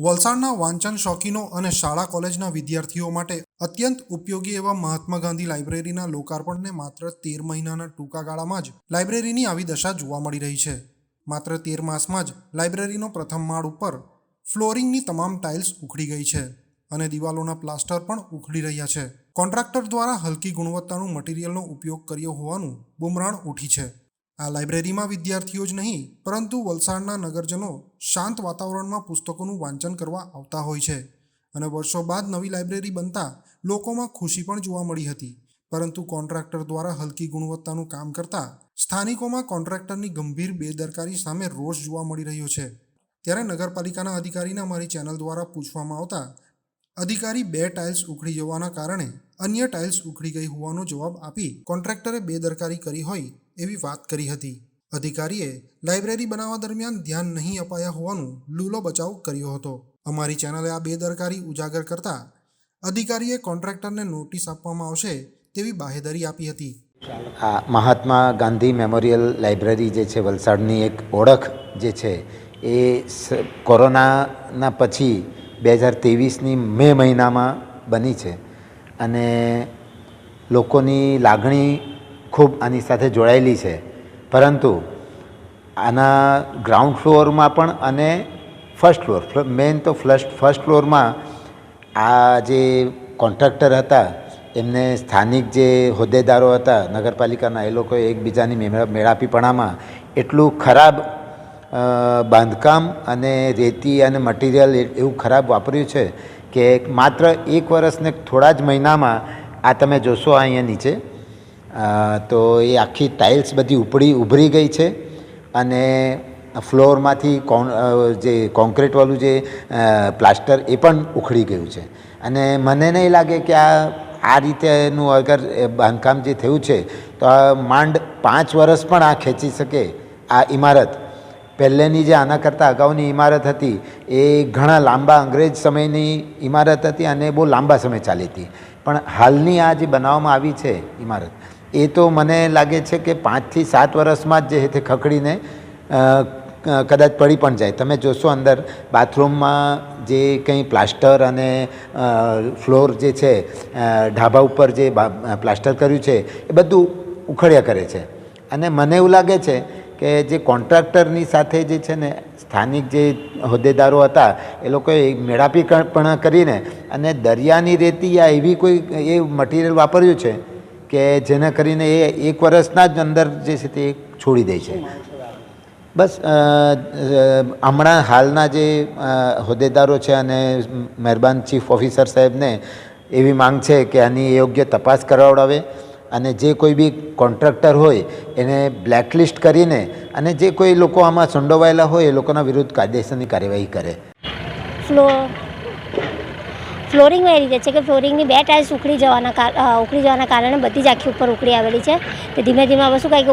વલસાડના વાંચન શોખીનો અને શાળા કોલેજના વિદ્યાર્થીઓ માટે અત્યંત ઉપયોગી એવા મહાત્મા ગાંધી લાઇબ્રેરીના લોકાર્પણને માત્ર 13 મહિનાના ટૂંકા ગાળામાં જ લાઇબ્રેરીની આવી દશા જોવા મળી રહી છે। માત્ર 13 માસમાં જ લાઇબ્રેરીનો પ્રથમ માળ ઉપર ફ્લોરિંગની તમામ ટાઇલ્સ ઉખડી ગઈ છે અને દિવાલોના પ્લાસ્ટર પણ ઉખડી રહ્યા છે। કોન્ટ્રાક્ટર દ્વારા હલકી ગુણવત્તાનું મટીરીયલનો ઉપયોગ કર્યો હોવાનું બુમરાણ ઉઠી છે। આ લાઇબ્રેરીમાં વિદ્યાર્થીઓ જ નહીં પરંતુ વલસાડના નગરજનો શાંત વાતાવરણમાં પુસ્તકોનું વાંચન કરવા આવતા હોય છે અને વર્ષો બાદ નવી લાઇબ્રેરી બનતા લોકોમાં ખુશી પણ જોવા મળી હતી, પરંતુ કોન્ટ્રાક્ટર દ્વારા હલકી ગુણવત્તાનું કામ કરતા સ્થાનિકોમાં કોન્ટ્રાક્ટરની ગંભીર બેદરકારી સામે રોષ જોવા મળી રહ્યો છે। ત્યારે નગરપાલિકાના અધિકારીને અમારી ચેનલ દ્વારા પૂછવામાં આવતા અધિકારી 2 ટાઇલ્સ ઉખડી જવાના કારણે અન્ય ટાઇલ્સ ઉખડી ગઈ હોવાનો જવાબ આપી કોન્ટ્રાક્ટરે બેદરકારી કરી હોય એવી વાત કરી હતી। અધિકારીએ લાઇબ્રેરી બનાવવા દરમિયાન ધ્યાન નહીં અપાયા હોવાનું લૂલો બચાવ કર્યો હતો। અમારી ચેનલે આ બેદરકારી ઉજાગર કરતા અધિકારીએ કોન્ટ્રાક્ટરને નોટિસ આપવામાં આવશે તેવી બાહેધરી આપી હતી। આ મહાત્મા ગાંધી મેમોરિયલ લાઇબ્રેરી જે છે વલસાડની એક ઓળખ જે છે એ કોરોનાના પછી 2023ની મે મહિનામાં બની છે અને લોકોની લાગણી ખૂબ આની સાથે જોડાયેલી છે, પરંતુ આના ગ્રાઉન્ડ ફ્લોરમાં પણ અને ફર્સ્ટ ફ્લોર મેઇન તો ફર્સ્ટ ફ્લોરમાં આ જે કોન્ટ્રાક્ટર હતા એમને સ્થાનિક જે હોદ્દેદારો હતા નગરપાલિકાના એ લોકોએ એકબીજાની મેળાપીપણામાં એટલું ખરાબ બાંધકામ અને રેતી અને મટીરિયલ એવું ખરાબ વાપર્યું છે કે માત્ર 1 વર્ષને થોડા જ મહિનામાં આ તમે જોશો અહીંયા નીચે તો એ આખી ટાઇલ્સ બધી ઉભરી ગઈ છે અને ફ્લોરમાંથી જે કોન્ક્રીટવાળું જે પ્લાસ્ટર એ પણ ઉખડી ગયું છે અને મને નહીં લાગે કે આ રીતેનું અગર બાંધકામ જે થયું છે તો આ માંડ 5 વર્ષ પણ આ ખેંચી શકે। આ ઇમારત પહેલેની જે આના કરતાં અગાઉની ઇમારત હતી એ ઘણા લાંબા અંગ્રેજ સમયની ઇમારત હતી અને બહુ લાંબા સમય ચાલી હતી, પણ હાલની આ જે બનાવવામાં આવી છે ઇમારત એ તો મને લાગે છે કે 5 થી 7 વર્ષમાં જ જે તે ખખડીને કદાચ પડી પણ જાય। તમે જોશો અંદર બાથરૂમમાં જે કંઈ પ્લાસ્ટર અને ફ્લોર જે છે ઢાબા ઉપર જે પ્લાસ્ટર કર્યું છે એ બધું ઉખડ્યા કરે છે અને મને એવું લાગે છે કે જે કોન્ટ્રાક્ટરની સાથે જે છે ને સ્થાનિક જે હોદ્દેદારો હતા એ લોકોએ મેળાપીપણા કરીને અને દરિયાની રેતી યા એવી કોઈ એ મટીરિયલ વાપર્યું છે કે જેને કરીને એ 1 વર્ષના જ અંદર જે છે તે છોડી દે છે। બસ હમણાં હાલના જે હોદ્દેદારો છે અને મહેરબાન ચીફ ઓફિસર સાહેબને એવી માંગ છે કે આની યોગ્ય તપાસ કરાવડાવે અને જે કોઈ બી કોન્ટ્રાક્ટર હોય એને બ્લેકલિસ્ટ કરીને અને જે કોઈ લોકો આમાં સંડોવાયેલા હોય એ લોકોના વિરુદ્ધ કાયદેસરની કાર્યવાહી કરે। ફ્લોરિંગમાં એ રીતે છે કે ફ્લોરિંગની 2 ટાઇલ્સ ઉખડી જવાના કારણે બધી જ આખી ઉપર ઉખડી આવેલી છે। તો ધીમે ધીમે હવે શું કહે કે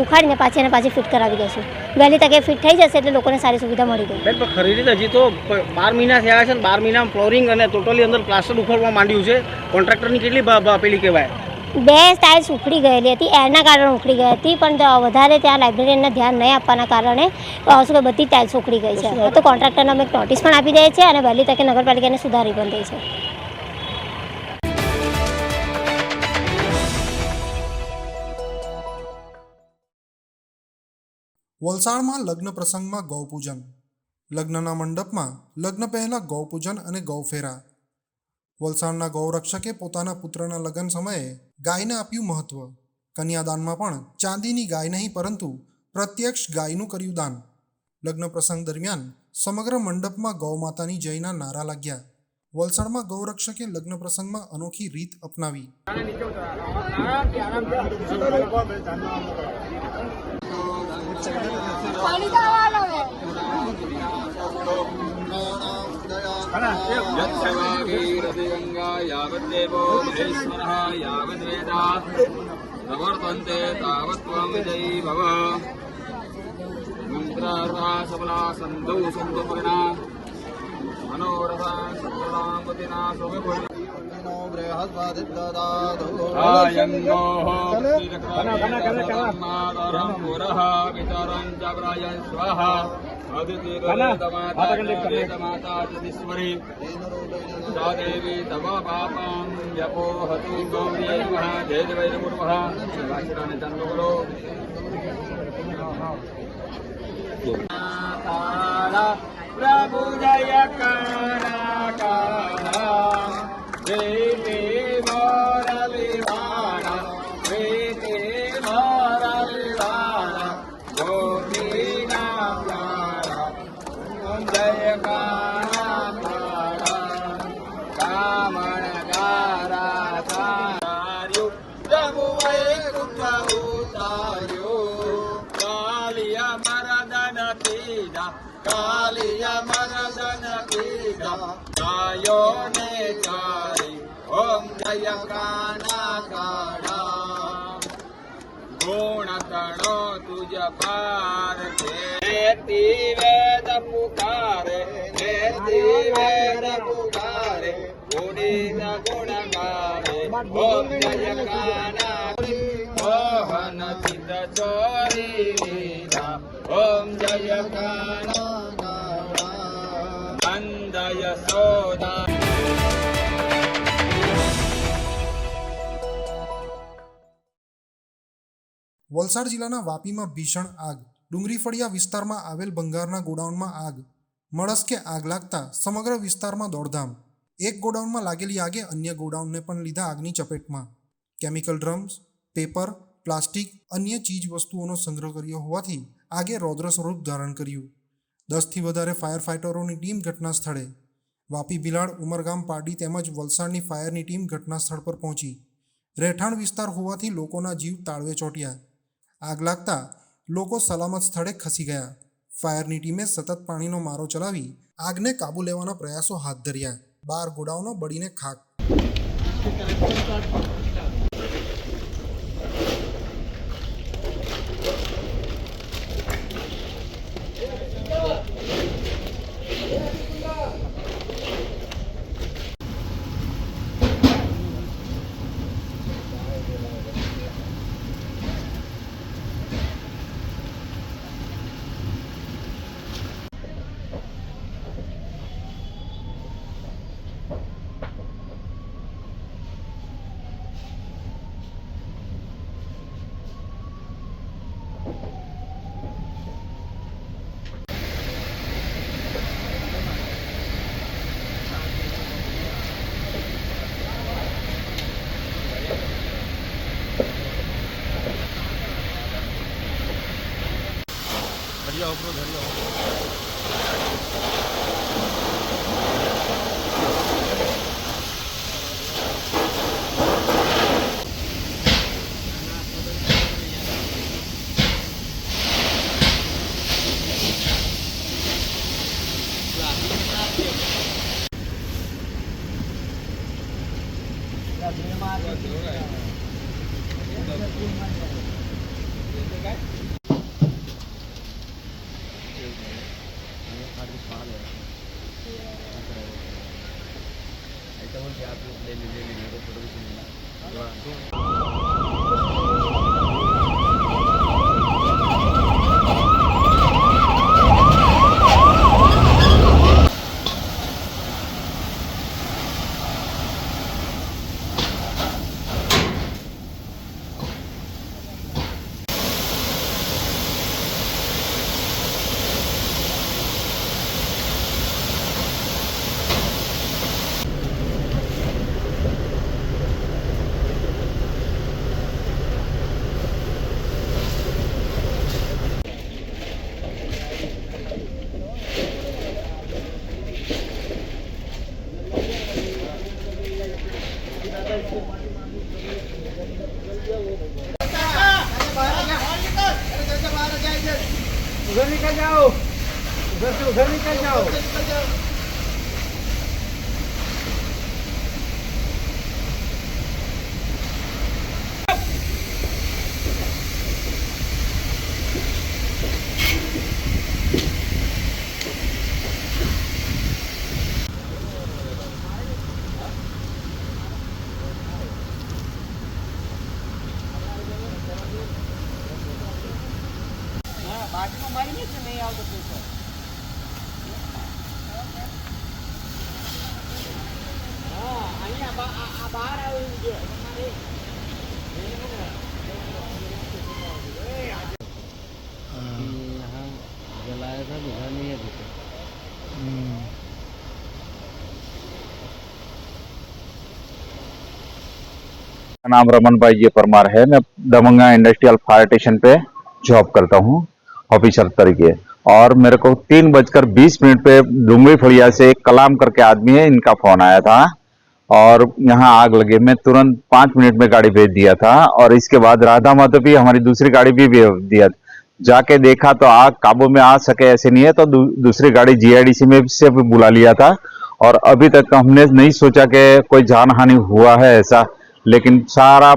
ઉખાડીને પાછી ફિટ કરાવી દઈશું। વહેલી તકે ફિટ થઈ જશે એટલે લોકોને સારી સુવિધા મળી ગઈ। બેન, પણ ખરી રીતે હજી તો 12 મહિના થયા છે અને 12 મહિનામાં ફ્લોરિંગ અને ટોટલી અંદર પ્લાસ્ટર ઉખડવા માંડ્યું છે। કોન્ટ્રાક્ટરની કેટલી પેલી કહેવાય 2 ટાઇલ્સ ઉખડી ગયેલી હતી, એરના કારણે ઉખડી ગઈ હતી, પણ વધારે ત્યાં લાઇબ્રેરીને ધ્યાન નહીં આપવાના કારણે શું કે બધી ટાઇલ્સ ઉખડી ગઈ છે। તો કોન્ટ્રાક્ટરને અમે નોટિસ પણ આપી દઈએ છીએ અને વહેલી તકે નગરપાલિકાને સુધારી પણ દઈ છે। વલસાડમાં લગ્ન પ્રસંગમાં ગૌપૂજન। લગ્નના મંડપમાં લગ્ન પહેલા ગૌપૂજન અને ગૌફેરા। વલસાડના ગૌરક્ષકે પોતાના પુત્રના લગ્ન સમયે ગાયને આપ્યું મહત્વ। કન્યાદાનમાં પણ ચાંદીની ગાય નહીં પરંતુ પ્રત્યક્ષ ગાયનું કર્યું દાન। લગ્ન પ્રસંગ દરમિયાન સમગ્ર મંડપમાં ગૌ માતાની જયના નારા લાગ્યા। વલસાડમાં ગૌરક્ષકે લગ્ન પ્રસંગમાં અનોખી રીત અપનાવી। प्रवर्तन्ते तावत्त्वं विजयी भव मंत्रार्था सबला सन्दौ सन्तुपर्णा मनोरथा सत्तरां पतिना सुखपुर नो बृहस्पतिर्ददातु आयङ्गोः क्षीरक्रमादरं पुरः वितरं च प्रयन् स्वः अदितिर्वेदमाता जगदीश्वरी सा देवी तव पापां व्यपोहतु गौर्यै नमः जय देवै नमः शिवाशिराणि चन्द्रगुरो प्रभु जय कारा देवी मोरलिवाणा प्रीति मोरलिवाणा गोपीना प्यारा जय कारा कामण गारा तार्यु जमु वैकुंठभूतायो कालिया मरदन पीडा कालिया मरदन पीडा गायो ने चारी ओम जय काना काड़ा गुण तणो तुझ पार देती वेद पुकारे गुणी न गुण गावे ओम जय काना मोहन चित चोरी लीला ओम जय काना नंद यशोदा વલસાડ જિલ્લાના વાપીમાં ભીષણ આગ. ડુંગરી ફળિયા વિસ્તારમાં આવેલ ભંગારના ગોડાઉનમાં આગ. મળસ્કે આગ લાગતા સમગ્ર વિસ્તારમાં દોડધામ. એક ગોડાઉનમાં લાગેલી આગે અન્ય ગોડાઉનને પણ લીધા આગની ચપેટમાં. કેમિકલ ડ્રમ્સ, પેપર, પ્લાસ્ટિક, અન્ય ચીજ વસ્તુઓનો સંગ્રહ કર્યો હોવાથી આગે રૌદ્ર સ્વરૂપ ધારણ કર્યું. 10થી વધારે ફાયર ફાઇટરોની ટીમ ઘટના સ્થળે. વાપી, ભિલાડ, ઉમરગામ, પારડી તેમજ વલસાડની ફાયરની ટીમ ઘટના સ્થળ પર પહોંચી. રહેઠાણ વિસ્તાર હોવાથી લોકોના જીવ તાળવે ચોંટ્યા. આગ લાગતા લોકો સલામત સ્થળે ખસી ગયા. ફાયરની ટીમે સતત પાણીનો મારો ચલાવી આગને કાબૂ લેવાના પ્રયાસો હાથ ધર્યા. 12 ગોડાઉનો બળીને ખાક. उधर निकल जाओ, उधर से उधर निकल जाओ। मेरा नाम रमन भाई जी परमार है। मैं दमंगा इंडस्ट्रियल फायर स्टेशन पे जॉब करता हूँ ऑफिसर तरीके। और मेरे को 3:20 पे डुंगरी फड़िया से एक कलाम करके आदमी है, इनका फोन आया था और यहाँ आग लगी। मैं तुरंत 5 मिनट में गाड़ी भेज दिया था और इसके बाद राधा माधव भी हमारी दूसरी गाड़ी भी भेज दिया। जाके देखा तो आग काबू में आ सके ऐसे नहीं है, तो दूसरी गाड़ी जीआईडीसी में से भी बुला लिया था। और अभी तक हमने नहीं सोचा कि कोई जान हानि हुआ है ऐसा, लेकिन सारा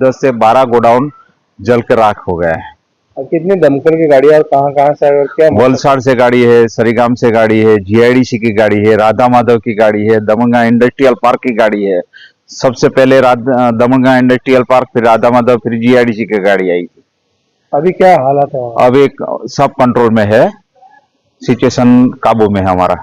10 से 12 गोडाउन जल कर राख हो गया है। और कितनी दमकल की गाड़ी और कहाँ से और क्या वलसाड़ से गाड़ी है, सरीगाम से गाड़ी है, जीआईडीसी की गाड़ी है, राधा माधव की गाड़ी है, दमंगा इंडस्ट्रियल पार्क की गाड़ी है। सबसे पहले दमंगा इंडस्ट्रियल पार्क, फिर राधा माधव, फिर जीआईडीसी की गाड़ी आई थी। अभी क्या हालत है वहाँ? अभी सब कंट्रोल में है, सिचुएशन काबू में है हमारा।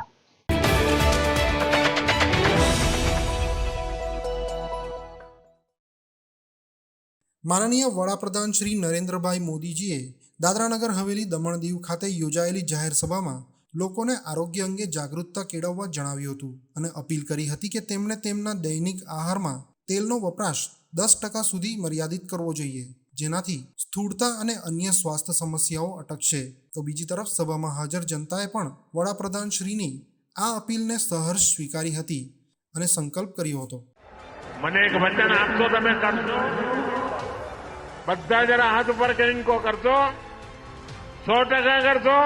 માનનીય વડાપ્રધાન શ્રી નરેન્દ્રભાઈ મોદીજીએ દાદરાનગર હવેલી દમણ દીવ ખાતે યોજાયેલી જાહેર સભામાં લોકોને આરોગ્ય અંગે જાગૃતતા કેળવવા જણાવ્યું હતું અને અપીલ કરી હતી કે તેમણે તેમના દૈનિક આહારમાં તેલનો વપરાશ 10% સુધી મર્યાદિત કરવો જોઈએ, જેનાથી સ્થૂળતા અને અન્ય સ્વાસ્થ્ય સમસ્યાઓ અટકશે। તો બીજી તરફ સભામાં હાજર જનતાએ પણ વડાપ્રધાન શ્રીની આ અપીલને સહર્ષ સ્વીકારી હતી અને સંકલ્પ કર્યો હતો। મને એક વચન આપશો તમે કરશો? બધા જરા હાથ ઉપર કરીને કો કરશો? 100% કરશો?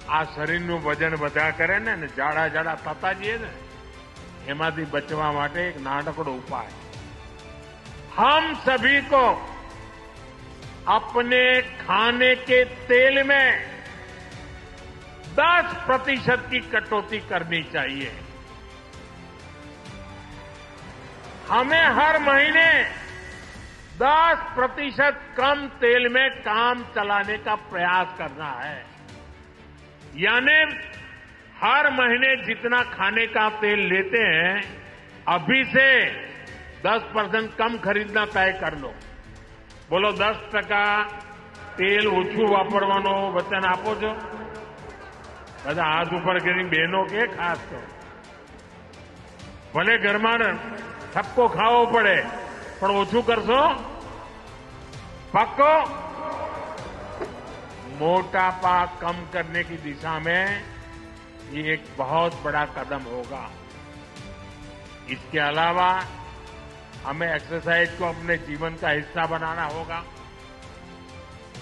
આ શરીરનું વજન બધા કરે ને જાડા જાડા થતા જઈએ ને, એમાંથી બચવા માટે એક નાનકડો ઉપાય। हम सभी को अपने खाने के तेल में 10% की कटौती करनी चाहिए। हमें हर महीने 10% कम तेल में काम चलाने का प्रयास करना है। यानी हर महीने जितना खाने का तेल लेते हैं, अभी से 10% कम खरीदना तय कर लो। बोलो 10% तेल ओछું વાપરવાનો વચન આપો છો? બધા હાથ ઉપર કરીને બહેનો કે ખાસ તો ભલે ઘરમાં सबको खाओ पड़े, पर ओछू करशो? पक्को? मोटापा कम करने की दिशा में ये एक बहुत बड़ा कदम होगा। इसके अलावा हमें एक्सरसाइज को अपने जीवन का हिस्सा बनाना होगा।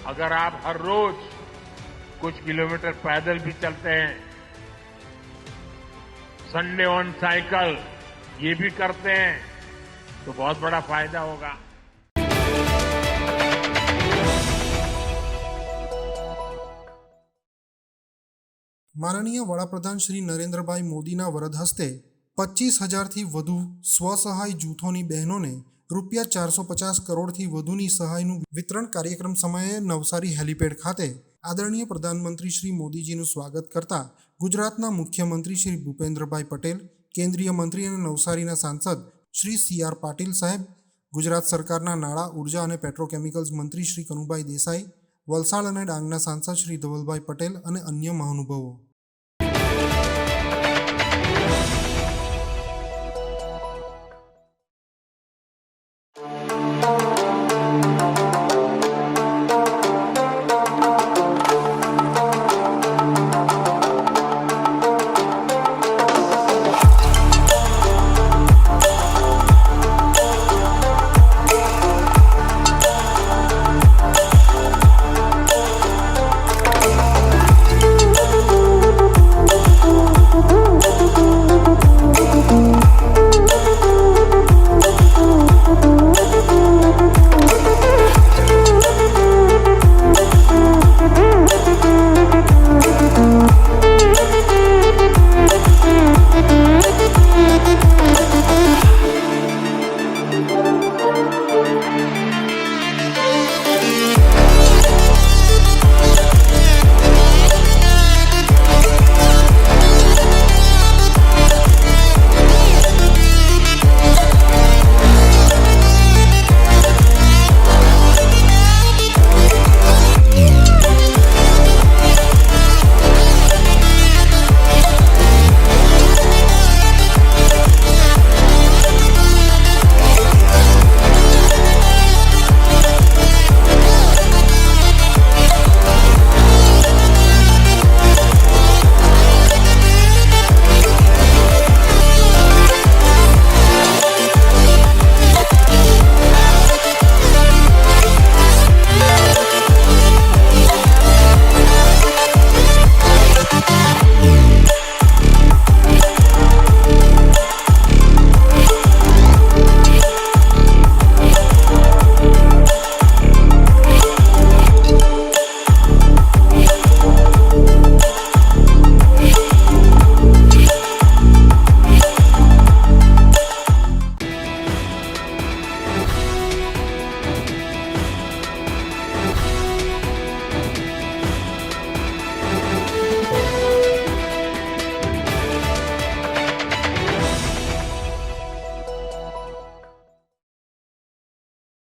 अगर आप हर रोज कुछ किलोमीटर पैदल भी चलते हैं, संडे ऑन साइकिल ये भी करते हैं, तो बहुत बड़ा फायदा होगा। માનનીય વડાપ્રધાન શ્રી નરેન્દ્રભાઈ મોદીના વરદ હસ્તે 25,000થી વધુ સ્વસહાય જૂથોની બહેનોને ₹450 કરોડથી વધુની સહાયનું વિતરણ કાર્યક્રમ સમયે નવસારી હેલિપેડ ખાતે આદરણીય પ્રધાનમંત્રી શ્રી મોદીજીનું સ્વાગત કરતા ગુજરાતના મુખ્યમંત્રી શ્રી ભૂપેન્દ્રભાઈ પટેલ, કેન્દ્રીય મંત્રી અને નવસારીના સાંસદ શ્રી CR પાટીલ સાહેબ, ગુજરાત સરકારના નાણાં, ઉર્જા અને પેટ્રોકેમિકલ્સ મંત્રી શ્રી કનુભાઈ દેસાઈ, વલસાડ અને ડાંગના સાંસદ શ્રી ધવલભાઈ પટેલ અને અન્ય મહાનુભાવો।